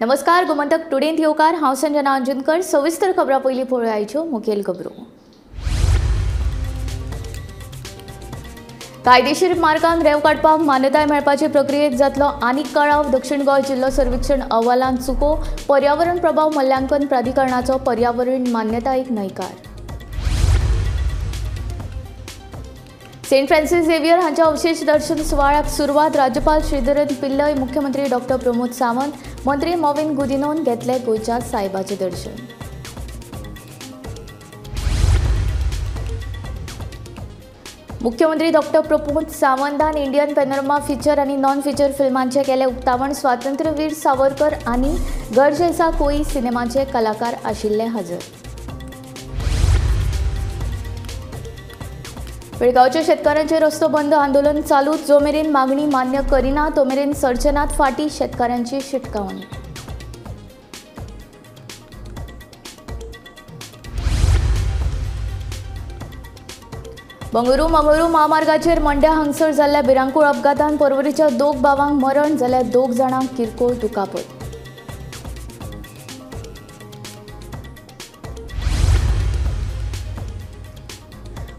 नमस्कार, गोमंतक टुडेंत येवकार हांव संजना अंजुनकर। सविस्तर खबरां पयलीं पळोवया आयच्यो मुखेल खबरो। कायदेशीर मार्गान रेंव काडपाक मान्यताय मेळपाचे प्रक्रियेत जातलो आनीक कळाव। दक्षिण गोंय जिल्लो सर्वेक्षण अहवालांत चुको। पर्यावरण प्रभाव मूल्यांकन प्राधिकरणाचो पर्यावरण मान्यतायेक न्हयकार। सेंट फ्रांसिस झेवियर हांच्या अवशेष दर्शन सुवाळ्याक सुरवात। राज्यपाल श्रीधरन पिल्लय, मुख्यमंत्री डॉ. प्रमोद सावंत, मंत्री मॉविन गुदिन्होन घेतले गोंयच्या सायबाचे दर्शन। मुख्यमंत्री डॉ. प्रमोद सावंतान इंडियन पॅनोरमा फीचर आनी नॉन फीचर फिल्मांचे केले उक्तावण। स्वातंत्र्यवीर सावरकर आनी घर जैसा कोई सिनेमाचे कलाकार आशिल्ले हजर। बेळगांवच्या शेतकारांचे रस्तो बंद आंदोलन चालू। जो मेरेन मागणी मान्य करिना तो मेरेन सरचनात फाटी, शेतकारांची शिटकावणी। बंगळुरू मंगळूर महामार्गाचेर मंड्या हांगसर जाल्ल्या भिरांकूळ अपघातांत पर्वरीच्या 2 भावांक मरण जाल्यार 2 जाणांक किरकोळ दुखापत।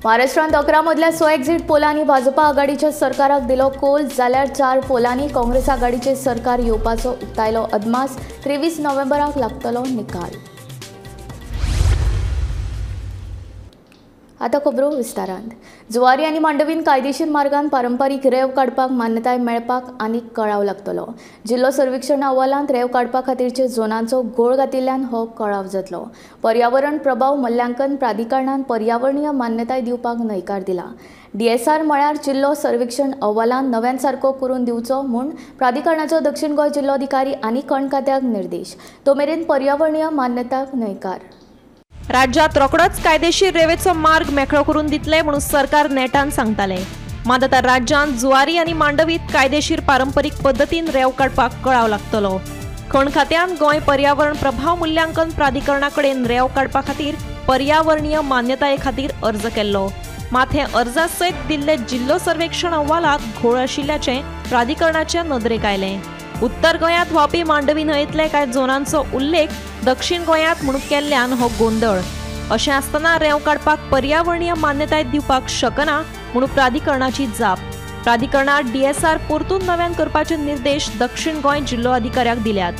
महाराष्ट्रांत 11 मदल्या 6 एक्झिट पोलांनी भाजपा आघाडीच्या सरकाराक दिलो कौल, जाल्यार 4 पोलांनी काँग्रेस आघाडीचे सरकार येवपाचो उक्तायलो अदमास। 23 नोव्हेंबराक लागतलो निकाल। आता खबरो विस्तारांत। जुवारी आनी मांडवीन कायदेशीर मार्गान पारंपारीक रेंव काडपाक मान्यताय मेळपाक आनीक कळाव लागतलो। जिल्लो सर्वेक्षण अहवालांत रेंव काडपा खातीरचे झोनांचो घोळ घातिल्ल्यान हो कळाव जातलो। पर्यावरण प्रभाव मूल्यांकन प्राधिकरणान पर्यावरणीय मान्यताय दिवपाक न्हयकार दिला। DSR म्हळ्यार जिल्लो सर्वेक्षण अहवालांत नव्यान सारको करून दिवचो म्हूण प्राधिकरणाचो दक्षिण गोंय जिल्लोधिकारी आनी खण खात्याक निर्देश। तो मेरेन पर्यावरणीय मान्यताक न्हयकार। राज्यात रोखडोच कायदेशीर रेवेचो मार्ग मेकळो करून दितले म्हणून सरकार नेटान सांगताले। मात आता राज्यांत जुवारी आनी मांडवीत कायदेशीर पारंपरीक पद्दतीन रेंव काडपाक कळाव लागतलो। खण खात्यान गोंय पर्यावरण प्रभाव मूल्यांकन प्राधिकरणा कडेन रेंव काडपा खातीर पर्यावरणीय मान्यताये खातीर अर्ज केल्लो। मात हे अर्जा सयत दिल्ले जिल्लो सर्वेक्षण अहवालांत घोळ आशिल्ल्याचें प्राधिकरणाच्या नदरेक आयलें। उत्तर गोंयांत व्हांवपी मांडवी न्हंयेंतले कांय झोनांचो उल्लेख दक्षिण गोंयांत म्हणून केल्ल्यान हो गोंधळ। अशें आसतना रेंव काडपाक पर्यावरणीय मान्यताय दिवपाक शकना म्हणून प्राधिकरणाची जाप। प्राधिकरणात DSR परतून नव्यान करपाचे निर्देश दक्षिण गोंय जिल्लो अधिकाऱ्याक दिल्यात।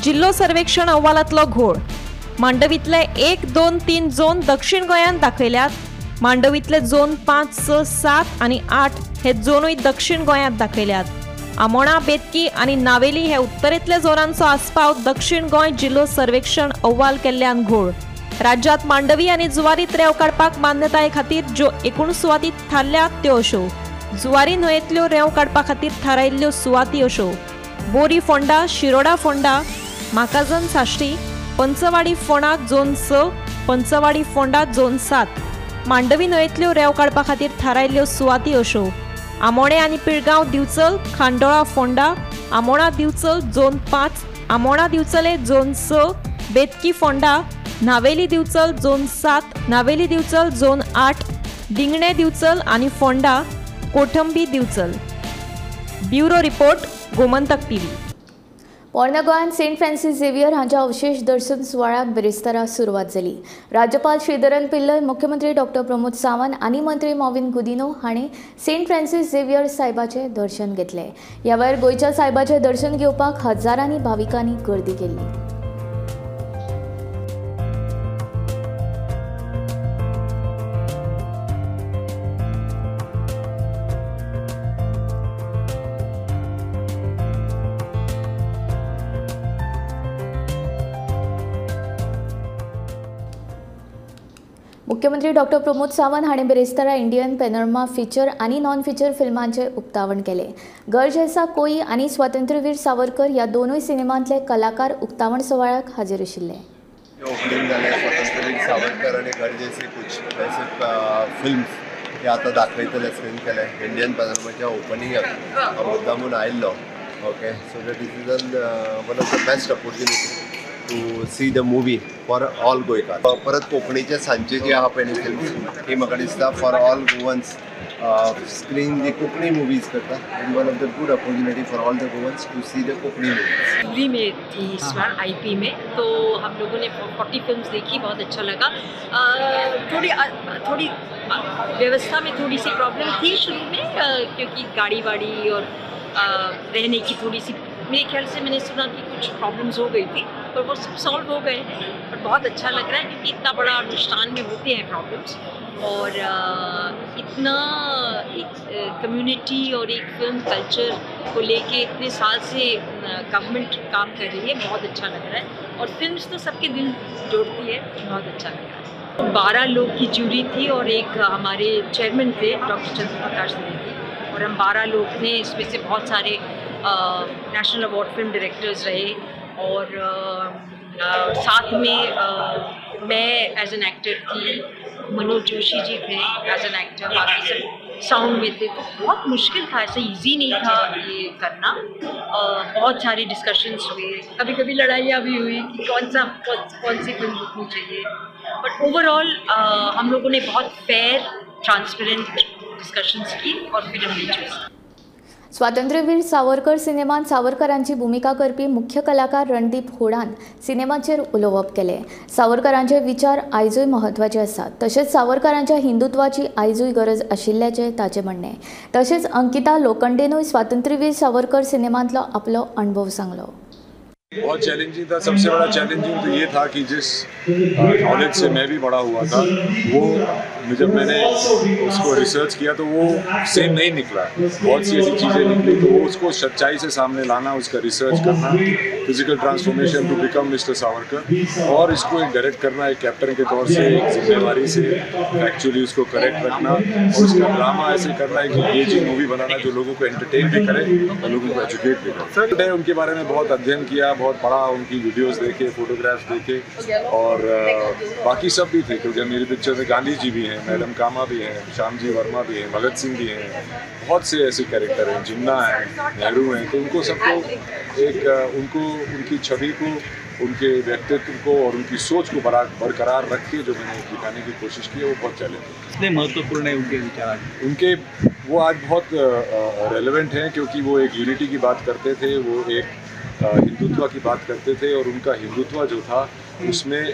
जिल्लो सर्वेक्षण अहवालांतलो घोळ। मांडवीतले 1, 2, 3 झोन दक्षिण गोंयांत दाखयल्यात। मांडवीतले झोन 5, 6, 7 आनी 8 हे झोनूय दक्षिण गोंयांत दाखयल्यात। आमोणा, बेतकी आनी नावेली हे उत्तरेंतले झोनांचो आस्पाव दक्षिण गोंय जिल्लो सर्वेक्षण अहवाल केल्ल्यान घोळ। राज्यांत मांडवी आनी जुवारीत रेंव काडपाक मान्यताये खातीर ज्यो एकूण सुवाती थारल्यात त्यो अश्यो। जुवारी न्हंयेंतल्यो रेंव काडपा खातीर थारायिल्ल्यो सुवाती अश्यो: बोरी फोंडा, शिरोडा फोंडा, माकाजन साश्टी, पंचवाडी फोंडा झोन 6, पंचवाडी फोंडा झोन 7। मांडवी न्हंयेंतल्यो रेंव काडपा खातीर थारायिल्ल्यो सुवाती अश्यो: आमोणे आनी पिळगांव दिवचल, खांडोळा फोंडा, आमोणा दिवचल झोन 5, आमोणा दिवचले झोन 6, बेतकी फोंडा, नावेली दिवचल झोन 7, नावेली दिवचल झोन 8, दिंगणे दिवचल आनी फोंडा, कोठंबी Bicholim. Bureau report, Gomantak TV। पोरण्या गोंयांत सेंट फ्रांसिस झेवियर हांच्या अवशेष दर्शन सुवाळ्याक बेरेस्तारा सुरवात जाली। राज्यपाल श्रीधरन पिल्लय, मुख्यमंत्री डॉ. प्रमोद सावंत आनी मंत्री मॉविन गुदिन्हो हांणी सेंट फ्रांसिस झेवियर सायबाचे दर्शन घेतले। ह्या वेळार गोंयच्या सायबाचे दर्शन घेवपाक हजारांनी भाविकांनी गर्दी केली। मुख्यमंत्री डॉ. प्रमोद सावंत हांणी बेरेस्तारा इंडियन पॅनोरमा फीचर आनी नॉन फीचर फिल्मांचे उक्तावण केले। घर जैसा कोई आनी स्वातंत्र्यवीर सावरकर ह्या दोनूय सिनेमांतले कलाकार उक्तावण सुवाळ्याक हाजीर आशिल्ले। ओपनिंग जालें स्वातंत्र्यवीर सावरकर आनी घर जैसे कुछ फिल्म्स हे आतां दाखयतले, स्क्रीन केले। इंडियन पॅनोरमाच्या ओपनिंगाक मुद्दामून आयिल्लो। Okay, so that is one of the best opportunity to see the movie for all गोयकार। परत कोंकणीचे सांचे जे आहा पळय न्ही फिल्म्स, ही म्हाका दिसता for all Goans screen the Kokani movies करता and one of the good opportunity for all the Goans to see the Kokani movies. Delhi में थी इस बार आईपी में, तो हम लोगों ने 40 फिल्म्स देखी, बहुत अच्छा लगा। थोड़ी व्यवस्था में थोड़ी सी प्रॉब्लम थी शुरू में, क्योंकि गाड़ी वाड़ी और रहने की थोड़ी सी, मेरे ख्याल से मैंने सुना कि कुछ प्रॉब्लम्स हो गई थी, पर वो सब सॉल्व हो गए हैं। और बहुत अच्छा लग रहा है क्योंकि इतना बड़ा अनुष्ठान में होते हैं प्रॉब्लम्स, और इतना एक कम्युनिटी और एक फिल्म कल्चर को लेके इतने साल से गवर्नमेंट काम कर रही है, बहुत अच्छा लग रहा है। और फिल्म्स तो सबके दिल जोड़ती है, बहुत अच्छा लग रहा है। 12 लोग की जूरी थी और एक हमारे चेयरमैन थे डॉक्टर चंद्रप्रकाश द्विवेदी, और हम 12 लोग थे। इसमें से बहुत सारे नेशनल अवार्ड फिल्म डायरेक्टर्स रहे, और साथ में मैं एज एन एक्टर थी, मनोज जोशी जी थे एज एन एक्टर, बाकी सब साउंड में थे। तो बहुत मुश्किल था, ऐसा इजी नहीं था ये करना। बहुत सारे डिस्कशंस हुए, कभी कभी लड़ाइयाँ भी हुई कि कौन सी फिल्म रुकनी चाहिए, बट ओवरऑल हम लोगों ने बहुत फेयर ट्रांसपेरेंट डिस्कशंस की और फिर हमने चूज। स्वातंत्र्यवीर सावरकर सिनेमांत सावरकरांची भूमिका करपी मुख्य कलाकार रणदीप हुडान सिनेमाचेर उलोवप केले। सावरकरांचे विचार आयजूय महत्वाचे आसात, तशेंच सावरकरांच्या हिंदुत्वाची आयजूय गरज आशिल्ल्याचे ताचे म्हणणे। तशेंच अंकिता लोखंडेनूय स्वातंत्र्यवीर सावरकर सिनेमांतलो आपलो अणभव सांगलो। बहुत चैलेंजिंग था। सबसे बड़ा चैलेंजिंग तो ये था कि जिस नॉलेज से मैं भी बड़ा हुआ था, वो जब मैंने उसको रिसर्च किया तो वो सेम नहीं निकला। बहुत सी ऐसी चीज़ें निकली, तो वो उसको सच्चाई से सामने लाना, उसका रिसर्च करना, physical transformation to become mister Savarkar, और इसको एक डायरेक्ट करना एक कैप्टन के तौर से, एक जिम्मेवारी से एक्चुअली उसको करेक्ट रखना, और उसका ड्रामा ऐसे करना, एक एंगेजिंग मूवी बनाना जो लोगों को एंटरटेन भी करे और लोगों को एजुकेट भी करे। मैंने उनके बारे में बहुत अध्ययन किया, बहुत पढ़ा, उनकी वीडियोस देखे, फोटोग्राफ्स देखे, और बाकी सब भी थे, क्योंकि मेरी पिक्चर में गांधी जी भी हैं, मैडम कामा भी हैं, श्याम जी वर्मा भी हैं, भगत सिंह भी हैं, बहुत से ऐसे कैरेक्टर हैं, जिन्ना हैं, नेहरू हैं। तो उनको सबको एक उनकी छवि को, उनके व्यक्तित्व को और उनकी सोच को बरकरार रख के जो मैंने दिखाने की कोशिश की है, वो बहुत चैलेंजिंग। कितने महत्वपूर्ण है उनके विचार? उनके वो आज बहुत रेलेवेंट हैं, क्योंकि वो एक यूनिटी की बात करते थे, वो एक हिंदुत्व की बात करते थे, और उनका हिंदुत्व जो था उसमें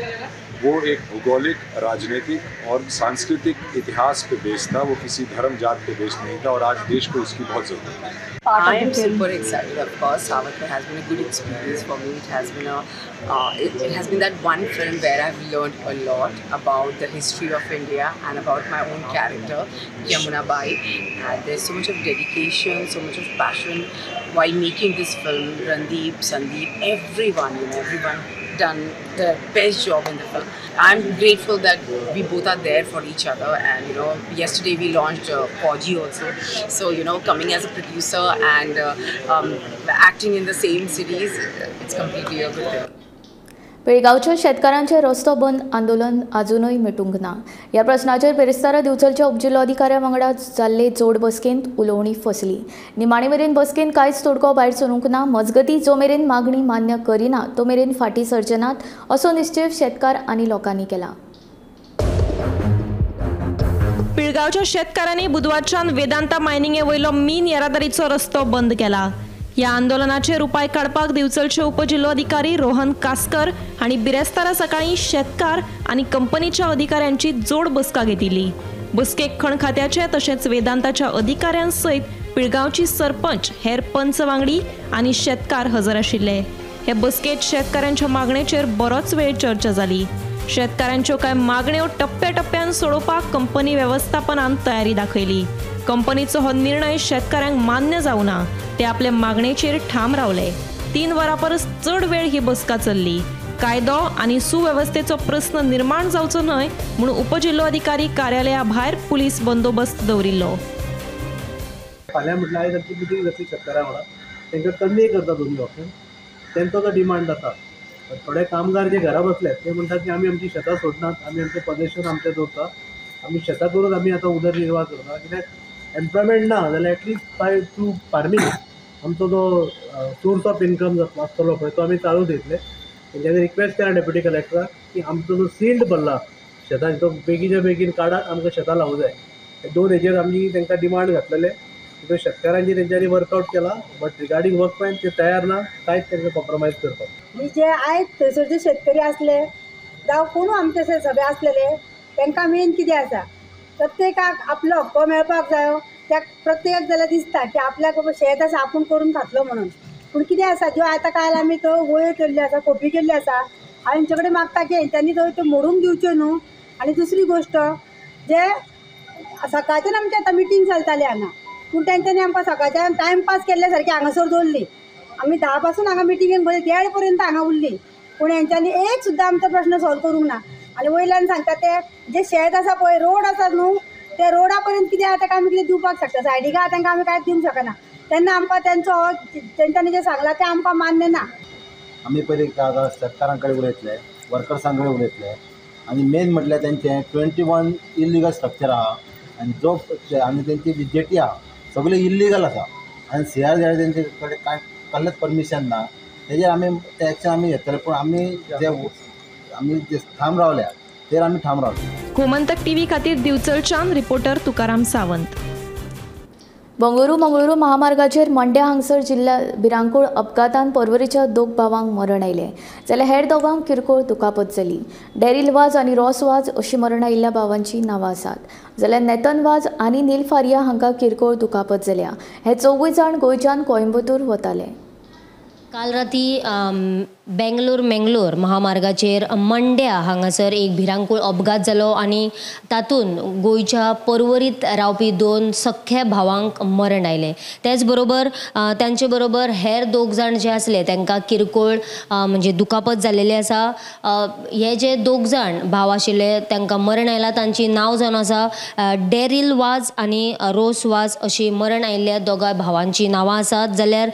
वो एक भौगोलिक, राजनीतिक और सांस्कृतिक इतिहास पे बेस्ड था, वो किसी धर्म जात पे बेस्ड नहीं था, और आज देश को उसकी बहुत ज़रूरत है। I am super excited. Of course, Savarkar has been a good experience for me. It has been it has been that one film where I've learned a lot about the history of India and about my own character, Yamuna Bai. And there's so much of dedication, so much of passion while making this film. Randeep, Sandeep, everyone done the best job in the film. I'm grateful that we both are there for each other, and yesterday we launched Fauji also, so coming as a producer and acting in the same series, it's completely a good thing. बेळगांवच्या शेतकारांचे रस्तो बंद आंदोलन अजूनय मिटूंक ना। ह्या प्रस्नाचेर बेरेस्तारा दिवचलच्या उपजिल्लोधिकाऱ्या वांगडा जाल्ले जोड बसकेंत उलोवणी फसली। निमाणे मेरेन बसकेंत कांयच तोडगो भायर सरूंक ना। मजगतीं जो मेरेन मागणी मान्य करिना तो मेरेन फाटीं सरचनात असो निश्चय शेतकार आनी लोकांनी केला। पिळगांवच्या शेतकारांनी बुधवारच्यान वेदांता मायनिंगे वयलो मीन येरादारीचो रस्तो बंद केला। ह्या आंदोलनाचेर उपाय काडपाक दिवचलचे उपजिल्लोधिकारी रोहन कास्कर हांणी बिरेस्तारा सकाळीं शेतकार आनी कंपनीच्या अधिकाऱ्यांची जोड बसका घेतिल्ली। बसकेक खण खात्याचे तशेंच वेदांताच्या अधिकाऱ्यांसयत पिळगांवची सरपंच, हेर पंच वांगडी आनी शेतकार हजर आशिल्ले। हे बसकेत शेतकारांच्या मागणेचेर बरोच वेळ चर्चा जाली। शेतकारांच्यो कांय मागण्यो टप्प्याटप्प्यान सोडोवपाक कंपनी वेवस्थापनान तयारी दाखयली। कंपनीचो हो निर्णय शेतकारांक मान्य जावना, ते आपले मागणेचेर ठाम रावले। 3 वरां परस चड वेळ ही बसका चल्ली। कायदो आनी सुवेवस्थेचो प्रस्न निर्माण जावचो न्हय म्हूण उपजिल्लोधिकारी कार्यालया भायर पुलीस बंदोबस्त दवरिल्लो। फाल्यां म्हटल्यार आयज आमची मिटींग जातली शेतकारां वांगडा, तांकां कन्वे करता दोनूय वखद। तांचो तो डिमांड आसा। थोडे कामगार जे घरा बसले ते म्हणटात की आमी आमची शेतां सोडनात, आमी आमचें पोजेशन आमचें दवरता, आमी शेतां करून आमी आतां उदरनिर्वाह करता। कित्याक एम्प्लॉयमेंट ना जाल्यार एटलीस्ट बाय थ्रू फार्मींग आमचो जो सोर्स ऑफ इनकम आसतलो पळय तो आमी चालू दवरतले। तेंच्यांनी रिक्वेस्ट केला डेप्युटी कलेक्टराक की आमचो जो सील्ड भरला शेतांचो तो बेगीच्या बेगीन काडात, आमकां शेतां लावूं जाय। हे 2 हेजेर आमी तांकां डिमांड घातलेले. तितून शेतकारांची तेंच्यांनी वर्कआउट केला, बट रिगार्डींग वर्कमॅन ते तयार ना कांयच तांकां कॉम्प्रोमायज करपाक. मी जे आयज थंयसरचे शेतकरी आसले जावं कोणू आमचे सगळे आसलेले तांकां मेन कितें आसा, प्रत्येकाक आपलो हक्को मेळपाक जायो. त्या प्रत्येकाक जाल्यार दिसता की आपल्याक शेत आसा आपूण करून खातलो म्हणून. पूण कितें आसा ज्यो आतां काल आमी तो वयो केल्ल्यो आसा, खोपी केल्ली आसा, हांव हेंचे कडेन मागता की तेंच्यांनी त्यो मोडूंक दिवच्यो न्हू. आनी दुसरी गोश्ट जे सकाळच्यान आमची आतां मिटींग चलताली हांगा, पूण तेंच्यांनी आमकां सकाळच्यान टायमपास केल्ले सारकी हांगासर दवरली. आमी 10 पासून हांगा मिटिंगेक बरी 1:30 पर्यंत हांगा उरली, पूण हेंच्यांनी एक सुद्दां आमचो प्रश्न सॉल्व करूंक ना. आनी वयल्यान सांगता ते जे शेत आसा पळय, रोड आसा न्हू, ते रोडा पर्यंत कितें आहा ताका आमी कितें दिवपाक शकता, सायडीक आहा तांकां आमी कांयच दिवंक शकना. तेन्ना आमकां तेंच्यांनी जें सांगलां तें आमकां मान्य ना. आमी पयलीं शेतकारां कडेन उलयतले, वर्कर्सां कडेन उलयतले, आनी मेन म्हटल्यार तेंचें 21 इल्लिगल स्ट्रक्चर आहा, आनी आनी तेंची जेटी आहा सगळी इल्लिगल आसा, आनी CR तेंचे कडेन कांय कसलेंच परमिशन ना. तेजेर आमी तें एक्शन आमी घेतले, पूण आमी जे ठाम रावल्या तेर आमी ठाम रावले. गोमंतक टीव्ही खातीर दिवचलच्यान रिपोर्टर तुकाराम सावंत. बंगळुरू महामार्गाचेर मंड्या हांगसर जिल्ल्या भिरांकूळ अपघातान पर्वरीच्या 2 भावांक मरण आयलें, जाल्यार हेर दोगांक किरकोळ दुखापत जाली. डेरिल वाज आनी रॉस वाज अशीं मरण आयिल्ल्या भावांची नांवां आसात, जाल्यार नेतन वाज आनी नील फारिया हांकां किरकोळ दुखापत जाल्या. हे 4गूय जाण गोंयच्यान कोयंबतूर वताले. काल राती बेंगलोर महामार्गाचेर मंड्या हांगासर एक भिरांकूळ अपघात जालो आनी तातूंत गोंयच्या पर्वरीत रावपी 2 सख्खे भावांक मरण आयलें. तेच बरोबर तांचे बरोबर हेर 2 जाण जे आसले तांकां किरकोळ म्हणजे दुखापत जाल्लेली आसा. हे जे 2 जाण भाव आशिल्ले तांकां मरण आयलां, तांची नांव जावन आसा डेरिल वाज आनी रोस वाज अशी मरण आयिल्ल्या 2 भावांची नांवां आसात. जाल्यार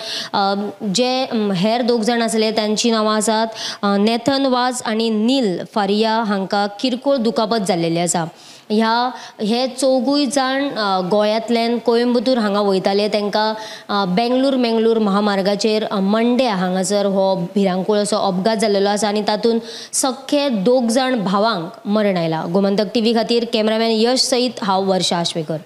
जे हेर 2 जाण आसले तांची नांवां आसात नेथन वाज आनी नील फारिया हांकां किरकोळ दुखापत जाल्लेली आसा. हे 4गूय जाण गोंयांतल्यान कोयंबतूर हांगा वयताले. तांकां बेंगलोर महामार्गाचेर मंड्या हांगासर हो भिरांकूळ असो अपघात जाल्लो आसा आनी तातूंत सख्खे 2 जाण भावांक मरण आयलां. गोमंतक टीव्ही खातीर कॅमेरामॅन यश सईत हांव वर्षा आश्वेकर.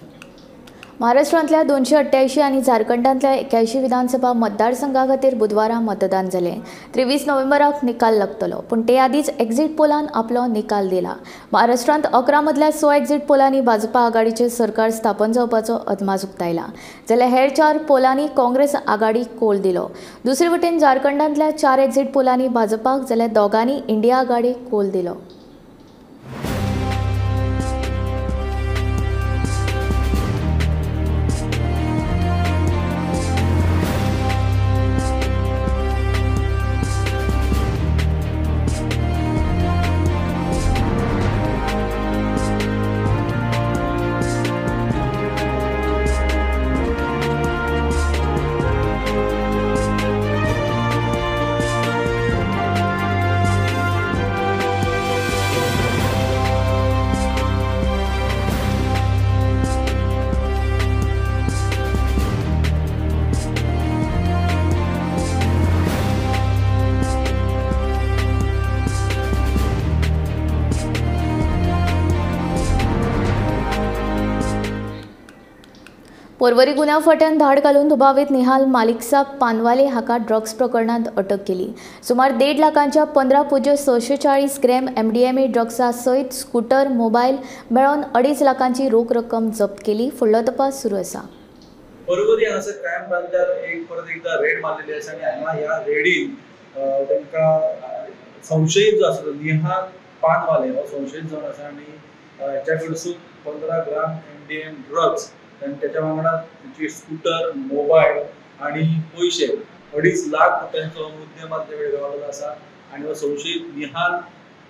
महाराष्ट्रांतल्या 288 आनी झारखंडांतल्या 81 विधानसभा मतदारसंघा खातीर बुधवारा मतदान जालें. 23 नोव्हेंबराक निकाल लागतलो, पूण ते आदींच एक्झिट पोलान आपलो निकाल दिला. महाराष्ट्रांत 11 मदल्या 6 एक्झिट पोलांनी भाजपा आघाडीचें सरकार स्थापन जावपाचो अदमास उक्तायला, जाल्यार हेर 4 पोलांनी काँग्रेस आघाडीक कौल दिलो. दुसरे वटेन झारखंडांतल्या 4 एक्झिट पोलांनी भाजपाक जाल्यार दोगांनी इंडिया आघाडीक कौल दिलो. पर्वरी गुन्यांव फाट्यान धाड घालून दुबावीत निहाल मालिकसाब पानवाले हाका ड्रग्स प्रकरणांत अटक केली. सुमार 1.5 लाखांच्या 15.46 ग्रॅम MDMA ड्रग्सा सयत स्कूटर मोबायल मेळोन 2.5 लाखांची रोख रक्कम जप्त केली. फुडलो तपास सुरू आसा. पर्वरी हांगासर क्रायम ब्रांचार परत एकदा रेड मारलेली आसा आनी हांगा ह्या रेडीन तांकां संशयीत जो आसा निहाल पानवाले हो संशयीत जावन आसा आनी हेच्या कडसून 15 ग्राम MDMA ड्रग्स आनी त्याच्या वांगडा त्याची स्कूटर मोबायल आणि पैसे 2.5 लाख रुपयांचो मुद्देमाल तेवेळी गावलेलो आसा. आणि हो संशयीत निहाल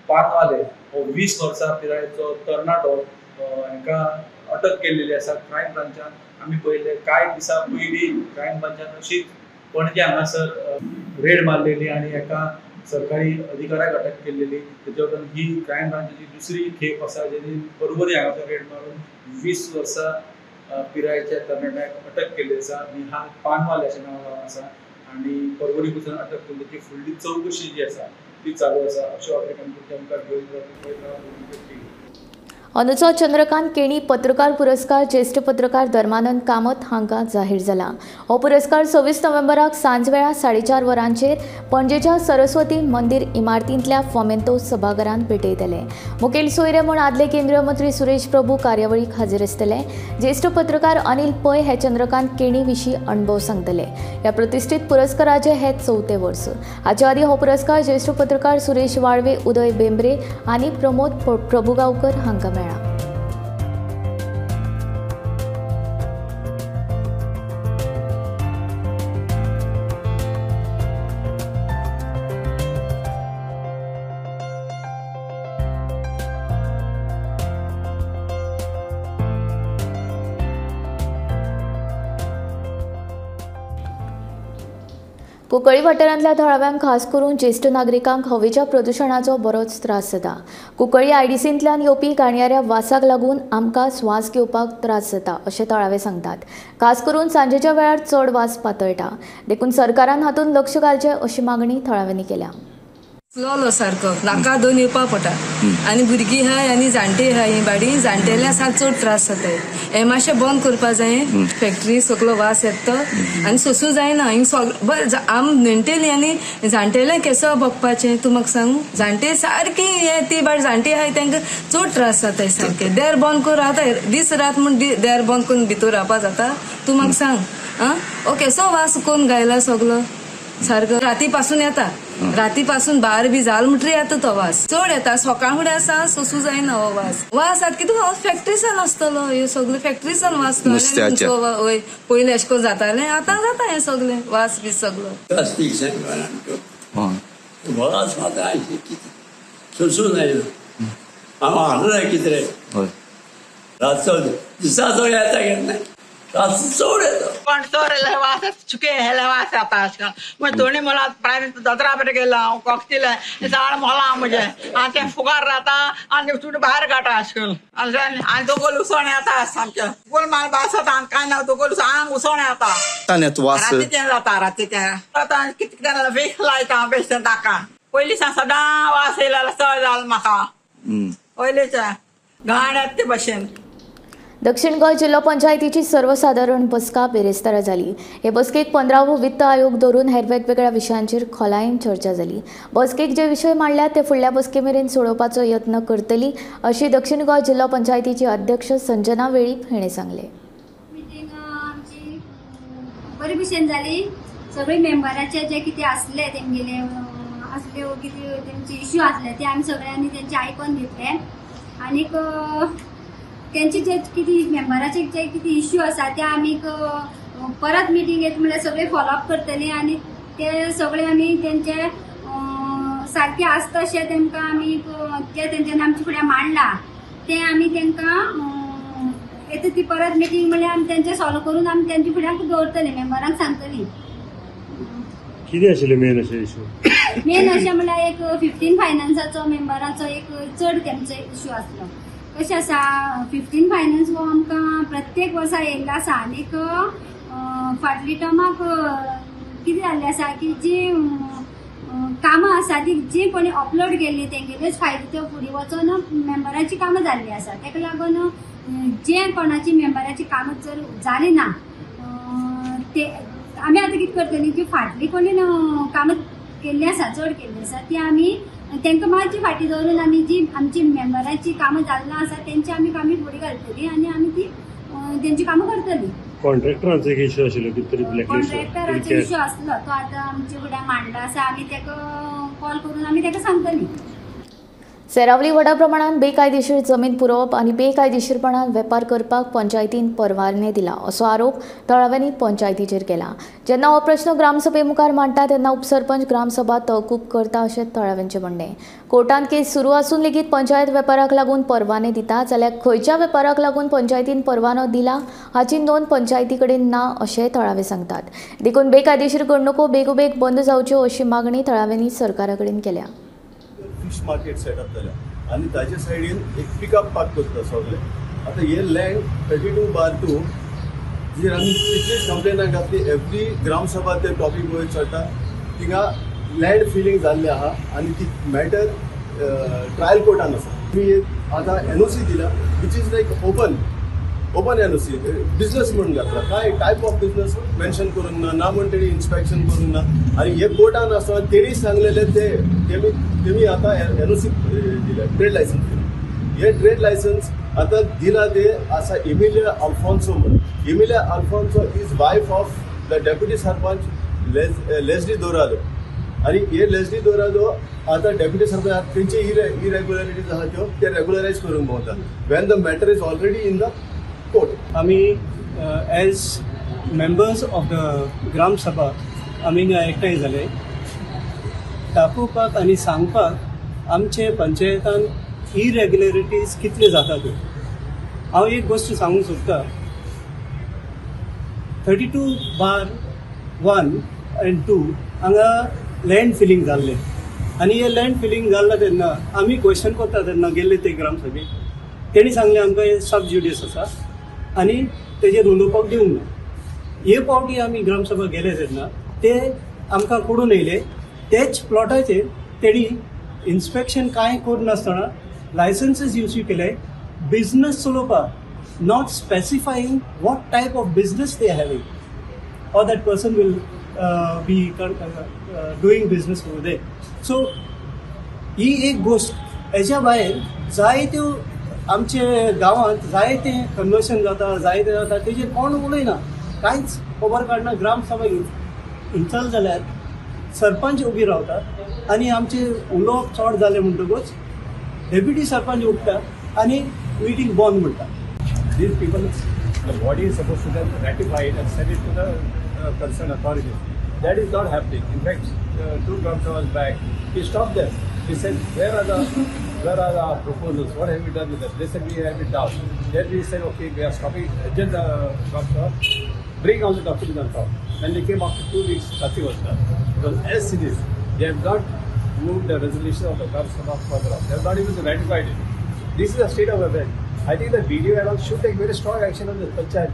पानवाले हो 20 वर्सां पिरायेचो तरणाटो हांकां अटक केल्लेली आसा क्रायम ब्रांचान. आमी पळयले कांय दिसा पयलीं क्रायम ब्रांचान अशीच पणजे हांगासर रेड मारलेली आणि एका सरकारी अधिकाऱ्याक अटक केल्लेली. तेच्या उपरांत ही क्रायम ब्रांचाची दुसरी खेप आसा जेणी पर्वरी हांगासर रेड मारून 20 वर्सां पिरायेच्या तरणाट्याक अटक केल्ली आसा. निहाल पानवाले अशें नांव आसा आनी पर्वरी पसून अटक केल्ली त्याची फुडली चवकशी जी आसा ती चालू आसा. अशें वाटेन आमकां घेवन अंदूचो चंद्रकांत केणी पत्रकार पुरस्कार ज्येष्ठ पत्रकार धर्मानंद कामत हांकां जाहीर जाला। हो पुरस्कार 26 नोव्हेंबराक सांजवेळा 4:30 वरांचेर पणजेच्या सरस्वती मंदिर इमारतींतल्या फोमेंतो सभाघरांत भेटयतले। मुखेल सोयरे म्हूण आदले केंद्रीय मंत्री सुरेश प्रभू कार्यावळीक हाजीर आसतले। ज्येष्ठ पत्रकार अनिल पै हे चंद्रकांत केणी विशीं अणभव सांगतले। ह्या प्रतिश्ठीत पुरस्काराचे हे 4थे वर्स। हाचे आदीं हो पुरस्कार ज्येष्ठ पत्रकार सुरेश वाळवे, उदय बेंब्रे आनी प्रमोद प्रभुगांवकर हांकां मेळ्ळा। कुंकळ्ळी वाठारांतल्या थळाव्यांक खास करून ज्येष्ठ नागरिकांक हवेच्या प्रदुशणाचो बरोच त्रास जाता। कुंकळ्ळी आयडीसींतल्यान येवपी घाणयाऱ्या वासाक लागून आमकां स्वास घेवपाक त्रास जाता अशें थळावे सांगतात। खास करून सांजेच्या वेळार चड वास पातळटा। देखून सरकारान हातूंत लक्ष घालचें अशी मागणी थळाव्यांनी केल्या। फ्लो सारको नाका दोन येवपा पडटा आनी भुरगीं हाय आनी जाणटे हाय ही बाडी जाणटेल्या साक चड त्रास जाताय। हे मातशें बंद करपा जाय। फॅक्टरी सगळो वास येता आनी सोसूं जायना हिंग सगळें आम नेणटेली आनी जाणटेल्या केसो भोगपाचें तूं म्हाका सांग। जाणटे सारकी हे ती बाड जाणटी हाय तांकां चड त्रास जाताय सारके। देर बंद करून रावताय दीस रात म्हूण देर बंद करून भितर रावपा जाता तूं म्हाका सांग। ओ केसो वास करून गायला सगळो सारको राती पासून येता। राती पासून भायर बी जाल म्हणटरी येता तो वास चड येता। सकाळ फुडें आसा सोसूं जायना हो वास। वास आतां कितें फॅक्टरीसान आसतलो ह्यो सगळ्यो फॅक्टरीसान वास पयलीं अशें करून जातालें आतां जाता हें सगळें वास बी सगळो। वास आतां सोसूं जायना हांव हाडूं कितें रे रातचो दिसाचो येता केन्ना चड येता पण चड वास चुके हेले वास येता अशें करून दोनी मला प्रायवेट दोतोरा बरें गेलो हांव कोकतिलें झाड मोला म्हजें आनी तें फुगार जाता आनी चूड भायर काडटा अशें करून आनी दोगोल उसोण येता सामकें दोगोल माल भास जाता आनी कांय ना दोगोल आंग उसोण येता रातीचें जाता रातीचें आतां कितें केलें वीख लायता बेश्टें ताका पयलीं सदां वास येयलेलो चड जालो म्हाका पयलींचे घाण येता ते भशेन। दक्षिण गोंय जिल्लो पंचायतीची सर्वसाधारण बसका बेरेस्तारा जाली। हे बसकेक 15वो वित्त आयोग धरून हेर वेगवेगळ्या विशयांचेर खोलायेन चर्चा जाली। बसकेक जे विशय मांडल्यात ते फुडल्या बसके मेरेन सोडोवपाचो यत्न करतली अशी दक्षिण गोंय जिल्लो पंचायतीची अध्यक्ष संजना वेळीप हाणें सांगलें। मिटींग आमची बरी भशेन जाली। सगळे मेंबराचे जे कितें आसले तेंगेले असले कितें तेंचे इश्यू आसले ते आमी सगळ्यांनी तेंचे आयकून घेतले आनीक तेंचे जे कितें मेंबराचे जे कितें इश्यू आसा ते आमी परत मिटींग येता म्हणल्यार सगळे फॉलोअप करतली आनी ते सगळे आमी तेंचे सारके आसता अशें तेंकां आमी ते तेंच्यानी आमचे फुड्यान मांडला ते आमी तेंकां येता ती परत मिटींग म्हणल्यार आमी तेंचे सॉल्व करून आमी तेंचे फुड्यान दवरतली मेंबरांक सांगतली। कितें आशिल्लें मेन अशें इश्यू? मेन अशें म्हणल्यार एक 15 फायनान्साचो मेंबराचो एक चड तेंचो इश्यू आसलो। कशें आसा 15 फायनान्स हो आमकां प्रत्येक वर्सा येयल्लो आसा आनीक फाटली टर्माक कितें जाल्लें आसा की जी कामां आसा ती जी कोणी अपलोड केल्ली तेंगेलेच फायदो त्यो फुडें वचून मेंबराची कामां जाल्लीं आसा तेका लागून जे कोणाची मेंबराची कामां जर जाली ना ते आमी आतां कितें करतलीं की फाटली कोणी कामां केल्ली आसा चड केल्ली आसा ती आमी तेंकां मातशी फाटी दवरून आमी जी आमची मेंबराची कामां जाल्ली आसा तेंची आमी कामी फुडें घालतली आनी आमी ती तेंची कामां करतली। कॉन्ट्रॅक्टरांचो एक इश्यू आशिल्लो कितें तरी ब्लॅकलिस्ट कॉन्ट्रॅक्टराचो इश्यू आसलो तो आतां आमचे फुड्यान मांडला आसा आमी तेका कॉल करून आमी तेका सांगतली। सेरावली व्हडा प्रमाणात बेकायदेशीर जमीन पुरवप आनी बेकायदेशीरपणान वेपार करपाक पंचायतीन परवाने दिला असो आरोप थळाव्यांनी पंचायतीचेर केला। जेन्ना हो प्रश्न ग्रामसभे मुखार मांडटा तेन्ना उपसरपंच ग्रामसभा तहकूब करता अशें थळाव्यांचें म्हणणें। कोर्टांत केस सुरू आसून लेगीत पंचायत वेपाराक लागून परवाने दिता जाल्यार खंयच्या वेपाराक लागून पंचायतीन परवानो दिला हाची नोंद पंचायती कडेन ना अशें थळावे सांगतात। देखून बेकायदेशीर घडणुको बेगोबेग बंद जावच्यो अशी मागणी थळाव्यांनी सरकारा कडेन केल्या। फिश मार्केट सेटअप जाल्या आनी ताजे सायडीन एक पिकअप पार्क करता सगळे। आतां हे लँड 32/2 जी आमी तितलीच कंप्लेनां घातली एवरी ग्रामसभा ते टॉपिक वयर चडटा थिंगा लँड फिलींग जाल्लें आहा आनी ती मॅटर ट्रायल कोर्टान आसा। आता NOC दिला which is like open NOC business म्हणून घातला. काय टायप ऑफ बिझनेस मेन्शन करून ना म्हणटरी इन्स्पेक्शन करून ना. आणि हे कोर्टान आसा तेणी सांगलेले तेमी आता NOC दिला ट्रेड लायसन्स दिला. हे ट्रेड लायसन्स आता दिला ते असा इमिलिया अल्फॉन्सो म्हणून. Emilia Alphonso is wife of the deputy sarpanch Leslie Dourado. आणि हे लेस्ली दोरादो आता डेप्युटी सरपंच त्यांचे इरेग्युलरिटीज आहा त्यो ते रेग्युलरायज करून भोंवतात Wien the matter is already in the court. आम्ही age members of the gram सभा आमी एकठांय जाले दाखोवपाक आनी सांगपाक आमचे पंचायतान इरेग्युलरिटीज कितले जातात. हांव एक गोष्ट सांगूंक सोदतां. 32/1 and 2 हांगा लँड फिलिंग जाल्लें आनी हे लँड फिलिंग जाल्ला तेन्ना आमी क्वेश्चन करता तेन्ना गेल्ले ते ग्रामसभेक तेणी सांगलें आमकां हे सब ज्युडिस आसा आनी तेजेर उलोवपाक दिवंक ना. हे फावटी आमी ग्रामसभा गेले तेन्ना ते आमकां कळून येयले तेच प्लॉटाचेर तेणी इन्स्पेक्शन कांय करुनासतना लायसन्सीस इश्यू केले बिझनेस चलोवपाक not specifying what type of business they having or that person will be doing business over there. So ही एक गोष्ट. हेच्या भायर जायत्यो आमचे गांवांत जायते कन्वर्शन जाता जायते जाता तेजेर कोण उलयना कांयच खबर काडना. ग्रामसभा इंचल जाल्यार सरपंच उबी रावता आनी आमचे उलोवप चड जालें म्हणटकूच डेप्युटी सरपंच उठता आनी मिटींग बंद म्हणटा. These people, the body is supposed to then ratify it and send it to the concerned authorities. That is not happening. In fact, 2 Gram Sabhas back, he stopped them. He said, where are the proposals? What have we done with them? They said, we have it down. Then we said, okay, we are stopping. Then the Gram Sabha, bring all the documents on top. When they came after 2 weeks, nothing was done. Because as it is, they have not moved the resolution of the Gram Sabha further up. They have not even ratified it. This is the state of affairs. I think the BDO and all should take very strong action on this panchayat.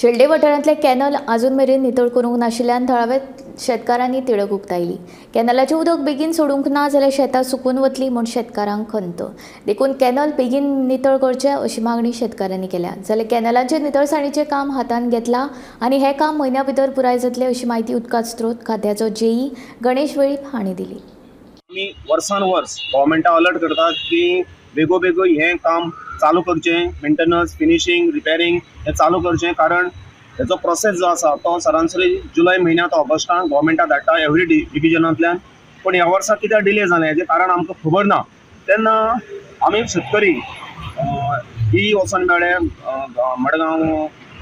Shelde वाठारांतले canal अजून मेरेन नितळ करूंक नाशिल्ल्यान थळाव्या शेतकारांनी तिडक उक्तायली. कॅनलाचें उदक बेगीन सोडूंक ना जाल्यार शेतां सुकून वतली म्हूण शेतकारांक खंत. देखून कॅनल बेगीन नितळ करचें अशी मागणी शेतकाऱ्यांनी केल्या. जाल्यार कॅनलांचेर नितळसाणीचें काम हातांत घेतलां आनी हें काम म्हयन्या भितर पुराय जातलें अशी माहिती उदकाच स्त्रोत खात्याचो JE गणेश वेळीप हांणी दिली. आमी वर्सान वर्स गव्हर्मेंटा अलर्ट करतात की बेगो हें काम चालू करचें. मेंटेनन्स, फिनिशिंग, रिपेरिंग हें चालू करचें. कारण हेचो प्रोसेस जो आसा तो सरासरी जुलय म्हयन्यांत ऑगस्टांत गव्हर्मेंटा धाडटा एवरी डिविजनांतल्यान. पूण ह्या वर्सा कित्याक डिले जालें हेजें कारण आमकां खबर ना. तेन्ना आमी शेतकरी ही वचून मेळ्ळे मडगांव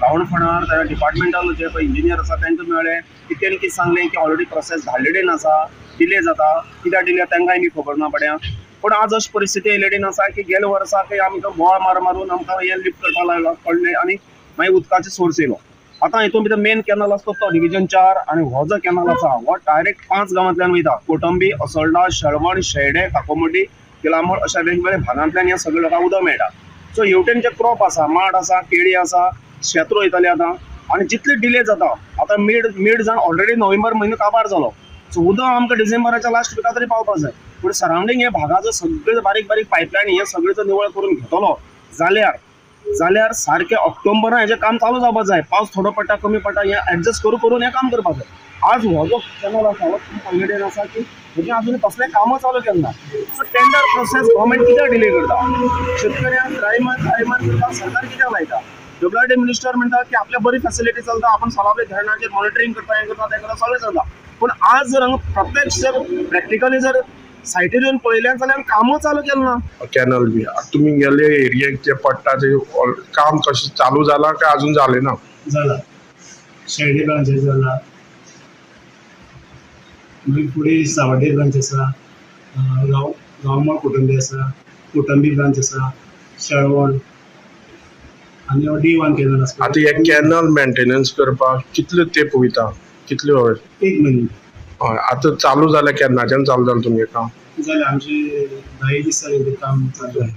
गावणफणार डिपार्टमेंटाल जे पळय इंजिनियर आसा तांकां मेळ्ळे की तेणी कितें सांगलें की ऑलरेडी प्रोसेस धाडलेली आसा, डिले जाता. कित्याक डिले तांकांय बी खबर ना पड्या. पूण आज अशी परिस्थिती येयलेली आसा की गेल्या वर्साक आमकां बोळ मारून आमकां हें लिफ्ट करपाक पडलें आनी मागीर उदकाचो सोर्स येयलो. आतां हितून भितर मेन कॅनल आसता तो डिव्हिजन 4 आनी हो जो कॅनल आसा हो डायरेक्ट 5 गांवांतल्यान वयता. कोटंबी, असोल्डा, शेळवण, शेळडे, काकोमोडी, किलामोड अशा वेगवेगळ्या भागांतल्यान ह्या सगळ्या लोकांक उदक मेळटा. सो हेवटेन जे क्रॉप आसा, माड आसा, केळी आसा, शेत रोयताले आतां आनी जितले डिले जाता आतां मिड जावन ऑलरेडी नोव्हेंबर म्हयनो काबार जालो. सो उदक आमकां डिसेंबराच्या लास्ट विका तरी पावपाक जाय. पूण सरावंडींग हे भागाचो सगळे बारीक पायपलायन हे सगळेचो निवळ करून घेतलो जाल्यार सारखे ऑक्टोबरान हेजें काम चालू जावपाक जाय. पावस थोडो पडटा, कमी पडटा, हें एडजस्ट करून हें काम करपाक जाय. आज हो जो चॅनल आसा हो कॉन्फिडंट आसा की हेजें अजून कसलें कामां चालू केन्ना. सो टेंडर प्रोसेस गव्हर्मेंट कित्याक डिले करता? शेतकऱ्यांक टायमार करपाक सरकार कित्याक लायता? WRD मिनिस्टर म्हणटा की आपल्या बरी फॅसिलिटी चलता, आपण सलावले धरणाचेर मॉनिटरींग करता, हें करता, तें करता, सगळें चलता. पूण आज जर हांगा प्रत्यक्ष जर प्रॅक्टिकली जर सायटीर येवन पळयलें जाल्यार कामूच चालू केलें ना. कॅनल बी तुमी गेले एरियेक जे पडटा ते काम कशें चालू जालां काय अजून जालें ना? जाला. शेळडे ब्रांचेस जाला, मागीर फुडें सावड्डे ब्रांच आसा, गांवमाळ कोटंबी आसा, कोटंबी ब्रांच आसा, शेळवण आनी D1 कॅनल आसा. आतां हे कॅनल मेंटेनन्स करपाक कितले तेंप वयता? कितले वर? 1 म्हयनो. हय. आतां चालू जालें केन्नाच्यान चालू जालें तुमचें काम? जालें आमचे 10 दीस जाले तें काम चालू आहे.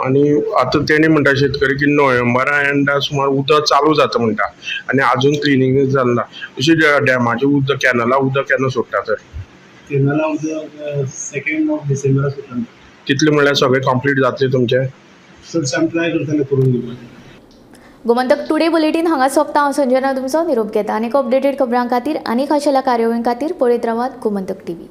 आनी आतां तेणी म्हणटा शेतकरी की नोव्हेंबरा एंडा सुमार उदक चालू जाता म्हणटा आनी अजून क्लिनिंग जालें ना. अशें डॅमाचें उदक कॅनला उदक केन्ना सोडटा तर? कॅनला उदक 2 डिसेंबरा सुटता. तितले म्हणल्यार सगळे कंप्लीट जातले तुमचे? सर आमी ट्राय करतले करून दिवपाक. गोमंतक टुडे बुलेटीन हांगा सोंपता. हांव संजना तुमचो निरोप घेता. आनीक अपडेटेड खबरां खातीर आनी खाशेल्या कार्यावळीं खातीर पळयत रावात गोमंतक TV.